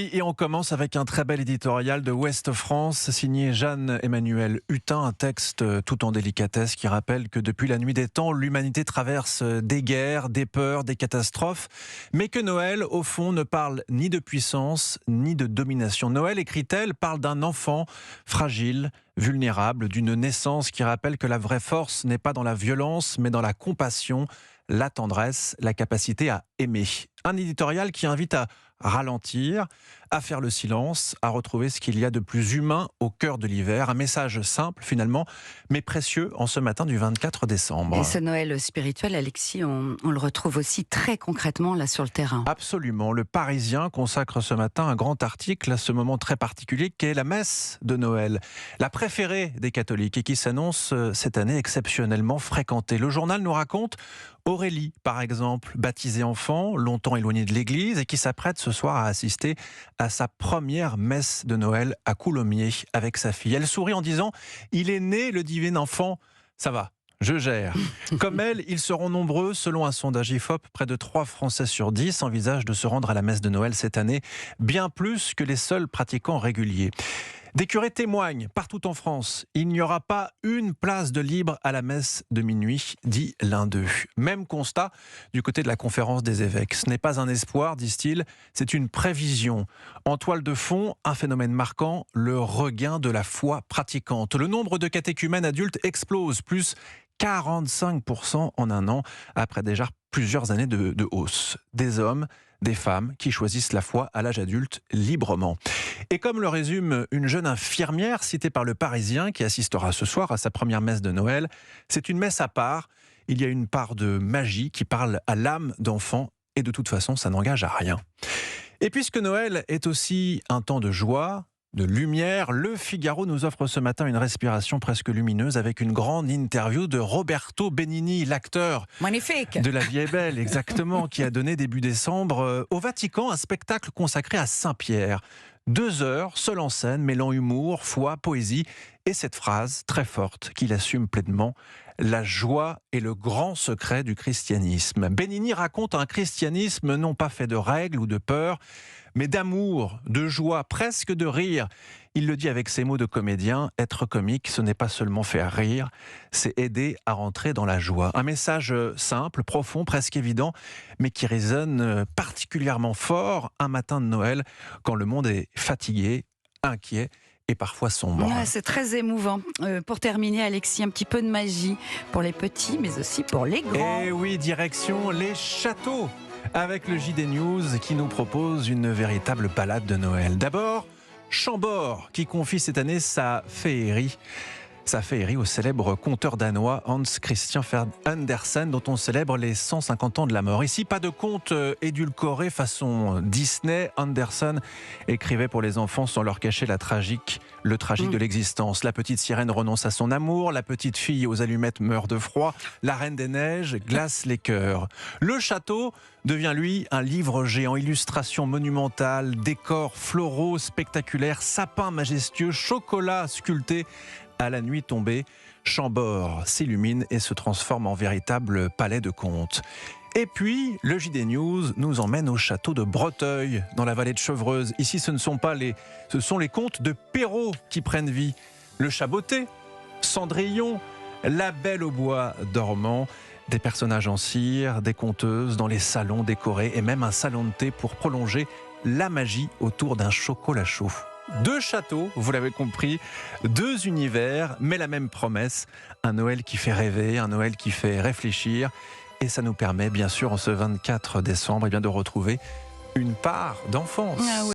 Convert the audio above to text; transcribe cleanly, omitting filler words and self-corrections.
Et on commence avec un très bel éditorial de Ouest France, signé Jeanne-Emmanuelle Hutin, un texte tout en délicatesse qui rappelle que depuis la nuit des temps, l'humanité traverse des guerres, des peurs, des catastrophes, mais que Noël, au fond, ne parle ni de puissance, ni de domination. Noël, écrit-elle, parle d'un enfant fragile, vulnérable, d'une naissance qui rappelle que la vraie force n'est pas dans la violence, mais dans la compassion, la tendresse, la capacité à aimer. Un éditorial qui invite à ralentir, à faire le silence, à retrouver ce qu'il y a de plus humain au cœur de l'hiver. Un message simple finalement, mais précieux en ce matin du 24 décembre. Et ce Noël spirituel, Alexis, on le retrouve aussi très concrètement là sur le terrain. Absolument. Le Parisien consacre ce matin un grand article à ce moment très particulier qu'est la messe de Noël. La préférée des catholiques et qui s'annonce cette année exceptionnellement fréquentée. Le journal nous raconte Aurélie, par exemple, baptisée enfant, longtemps éloignée de l'église et qui s'apprête ce soir à assister à sa première messe de Noël à Coulommiers avec sa fille. Elle sourit en disant « Il est né le divin enfant, ça va, je gère ». Comme elle, ils seront nombreux. Selon un sondage IFOP, près de 3 Français sur 10 envisagent de se rendre à la messe de Noël cette année, bien plus que les seuls pratiquants réguliers. Des curés témoignent partout en France. Il n'y aura pas une place de libre à la messe de minuit, dit l'un d'eux. Même constat du côté de la conférence des évêques. Ce n'est pas un espoir, disent-ils, c'est une prévision. En toile de fond, un phénomène marquant, le regain de la foi pratiquante. Le nombre de catéchumènes adultes explose, plus 45% en un an, après déjà plusieurs années de hausse. Des hommes, des femmes qui choisissent la foi à l'âge adulte librement. Et comme le résume une jeune infirmière citée par le Parisien qui assistera ce soir à sa première messe de Noël, c'est une messe à part. Il y a une part de magie qui parle à l'âme d'enfant et de toute façon, ça n'engage à rien. Et puisque Noël est aussi un temps de joie, de lumière, Le Figaro nous offre ce matin une respiration presque lumineuse avec une grande interview de Roberto Benigni, l'acteur magnifique de La Vie est belle, exactement, qui a donné début décembre au Vatican un spectacle consacré à Saint-Pierre. 2 heures, seul en scène, mêlant humour, foi, poésie et cette phrase très forte qu'il assume pleinement: la joie est le grand secret du christianisme. Benigni raconte un christianisme non pas fait de règles ou de peur, mais d'amour, de joie, presque de rire. Il le dit avec ses mots de comédien, être comique, ce n'est pas seulement faire rire, c'est aider à rentrer dans la joie. Un message simple, profond, presque évident, mais qui résonne particulièrement fort un matin de Noël, quand le monde est fatigué, inquiet et parfois sombre. Ouais, c'est très émouvant. Pour terminer, Alexis, un petit peu de magie pour les petits, mais aussi pour les grands. Et oui, direction les châteaux, avec le JD News qui nous propose une véritable balade de Noël. D'abord, Chambord, qui confie cette année sa féerie au célèbre conteur danois Hans Christian Andersen, dont on célèbre les 150 ans de la mort. Ici, pas de conte édulcoré façon Disney. Andersen écrivait pour les enfants sans leur cacher le tragique de l'existence. La petite sirène renonce à son amour, la petite fille aux allumettes meurt de froid, la reine des neiges glace les cœurs. Le château devient, lui, un livre géant, illustrations monumentales, décors floraux spectaculaires, sapins majestueux, chocolat sculpté. À la nuit tombée, Chambord s'illumine et se transforme en véritable palais de contes. Et puis, le JD News nous emmène au château de Breteuil, dans la vallée de Chevreuse. Ici, ce sont les contes de Perrault qui prennent vie. Le Chaboté, Cendrillon, la Belle au bois dormant, des personnages en cire, des conteuses dans les salons décorés et même un salon de thé pour prolonger la magie autour d'un chocolat chaud. 2 châteaux, vous l'avez compris, 2 univers, mais la même promesse. Un Noël qui fait rêver, un Noël qui fait réfléchir. Et ça nous permet, bien sûr, en ce 24 décembre, de retrouver une part d'enfance. Ah oui.